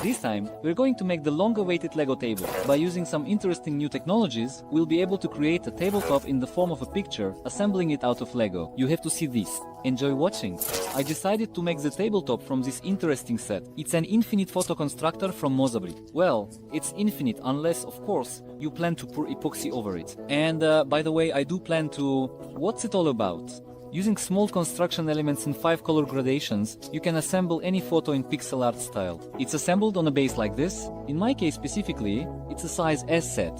This time, we're going to make the long-awaited Lego table. By using some interesting new technologies, we'll be able to create a tabletop in the form of a picture, assembling it out of Lego. You have to see this. Enjoy watching. I decided to make the tabletop from this interesting set. It's an infinite photo constructor from Mozabri. Well, it's infinite unless, of course, you plan to pour epoxy over it. And by the way, I do plan to... What's it all about? Using small construction elements in 5 color gradations, you can assemble any photo in pixel art style. It's assembled on a base like this. In my case specifically, it's a size S set,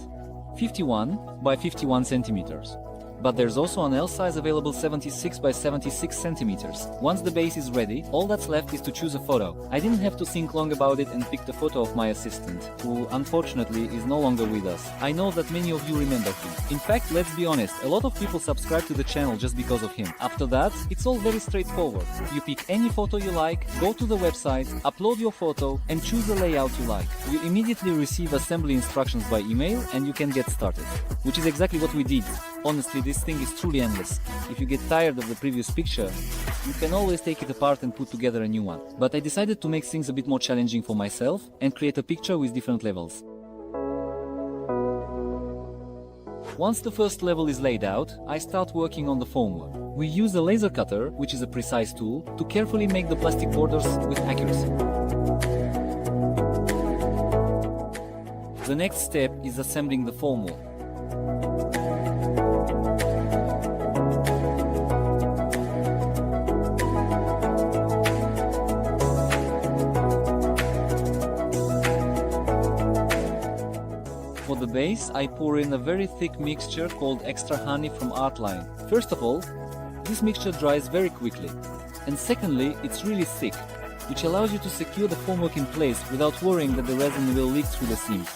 51 by 51 centimeters. But there's also an L size available 76 by 76 centimeters. Once the base is ready, all that's left is to choose a photo. I didn't have to think long about it and picked a photo of my assistant, who unfortunately is no longer with us. I know that many of you remember him. In fact, let's be honest, a lot of people subscribe to the channel just because of him. After that, it's all very straightforward. You pick any photo you like, go to the website, upload your photo, and choose the layout you like. You immediately receive assembly instructions by email and you can get started. Which is exactly what we did. Honestly, this thing is truly endless. If you get tired of the previous picture, you can always take it apart and put together a new one. But I decided to make things a bit more challenging for myself and create a picture with different levels. Once the first level is laid out, I start working on the formwork. We use a laser cutter, which is a precise tool, to carefully make the plastic borders with accuracy. The next step is assembling the formwork. For the base, I pour in a very thick mixture called extra honey from Artline. First of all, this mixture dries very quickly. And secondly, it's really thick, which allows you to secure the formwork in place without worrying that the resin will leak through the seams.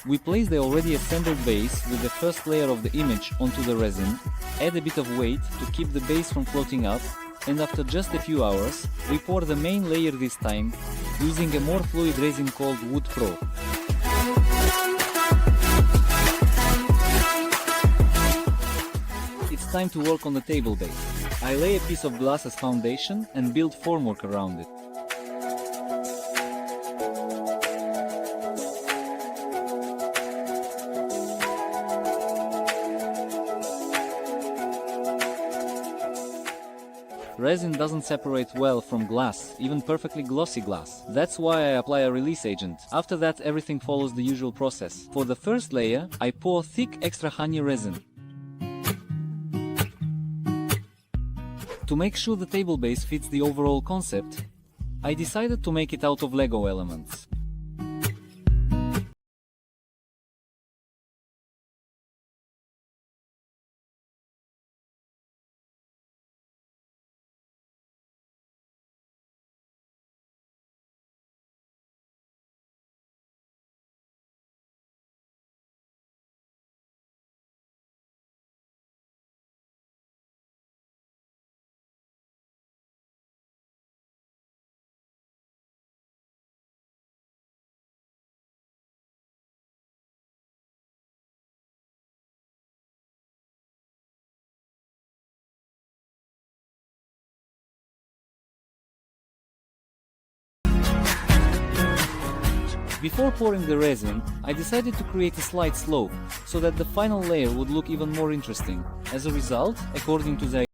We place the already assembled base with the first layer of the image onto the resin, add a bit of weight to keep the base from floating up, and after just a few hours, we pour the main layer this time, using a more fluid resin called Wood Pro. It's time to work on the table base. I lay a piece of glass as foundation and build formwork around it. Resin doesn't separate well from glass, even perfectly glossy glass. That's why I apply a release agent. After that, everything follows the usual process. For the first layer, I pour thick extra honey resin. To make sure the table base fits the overall concept, I decided to make it out of Lego elements. Before pouring the resin, I decided to create a slight slope, so that the final layer would look even more interesting. As a result, according to the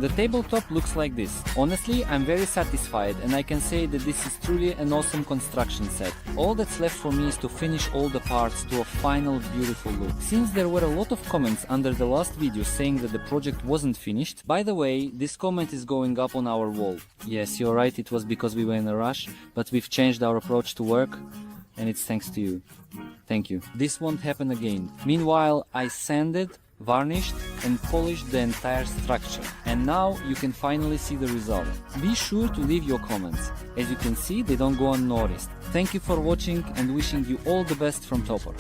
The tabletop looks like this. Honestly, I'm very satisfied and I can say that this is truly an awesome construction set. All that's left for me is to finish all the parts to a final beautiful look. Since there were a lot of comments under the last video saying that the project wasn't finished, by the way, this comment is going up on our wall. Yes, you're right, it was because we were in a rush, but we've changed our approach to work and it's thanks to you. Thank you. This won't happen again. Meanwhile, I sanded, varnished and polished the entire structure, and now you can finally see the result. Be sure to leave your comments. As you can see, they don't go unnoticed. Thank you for watching and wishing you all the best from Topper.